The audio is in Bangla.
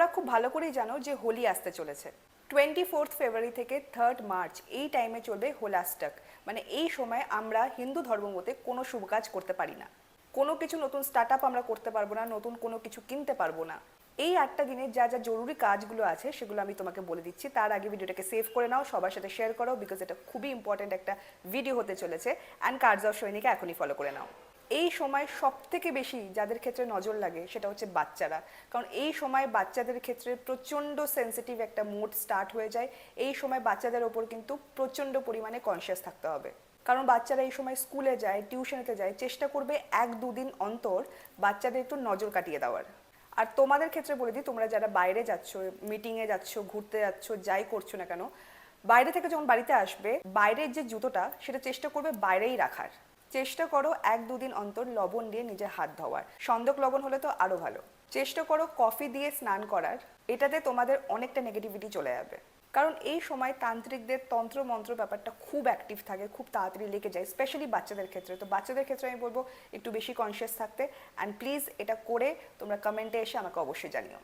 তোমরা খুব ভালো করেই জানো যে হোলি আসতে চলেছে। 24 ফেব্রুয়ারি থেকে 3 মার্চ এই টাইমে চলবে হোলাস্টক। মানে এই সময় আমরা হিন্দু ধর্ম মতে কোনো শুভ কাজ করতে পারি না, কোনো কিছু নতুন স্টার্ট আপ আমরা করতে পারবো না, নতুন কোনো কিছু কিনতে পারবো না। এই 8টা দিনের যা যা জরুরি কাজগুলো আছে সেগুলো আমি তোমাকে বলে দিচ্ছি। তার আগে ভিডিওটাকে সেভ করে নাও, সবার সাথে শেয়ার করো, বিকজ এটা খুবই ইম্পর্টেন্ট একটা ভিডিও হতে চলেছে। অ্যান্ড কার্ডস অফ সৈনিকে এখনই ফলো করে নাও। এই সময় সব থেকে বেশি যাদের ক্ষেত্রে নজর লাগে সেটা হচ্ছে বাচ্চারা, কারণ এই সময় বাচ্চাদের ক্ষেত্রে প্রচণ্ড সেন্সিটিভ একটা মোড স্টার্ট হয়ে যায়। এই সময় বাচ্চাদের ওপর কিন্তু প্রচণ্ড পরিমাণে কনসিয়াস থাকতে হবে, কারণ বাচ্চারা এই সময় স্কুলে যায়, টিউশনেতে যায়, চেষ্টা করবে 1-2 দিন অন্তর বাচ্চাদের একটু নজর কাটিয়ে দেওয়ার। আর তোমাদের ক্ষেত্রে বলে দিই, তোমরা যারা বাইরে যাচ্ছ, মিটিংয়ে যাচ্ছ, ঘুরতে যাচ্ছ, যাই করছো না কেন, বাইরে থেকে যখন বাড়িতে আসবে বাইরের যে জুতোটা সেটা চেষ্টা করবে বাইরেই রাখার। চেষ্টা করো 1-2 দিন অন্তর লবণ দিয়ে নিজের হাত ধোয়ার, সন্দক লবণ হলে তো আরও ভালো। চেষ্টা করো কফি দিয়ে স্নান করার, এটাতে তোমাদের অনেকটা নেগেটিভিটি চলে যাবে। কারণ এই সময় তান্ত্রিকদের তন্ত্র মন্ত্র ব্যাপারটা খুব অ্যাক্টিভ থাকে, খুব তাড়াতাড়ি লেগে যায়, স্পেশালি বাচ্চাদের ক্ষেত্রে। তো বাচ্চাদের ক্ষেত্রে আমি বলবো একটু বেশি কনসিয়াস থাকতে। অ্যান্ড প্লিজ এটা করে তোমরা কমেন্টে এসে আমাকে অবশ্যই জানিও।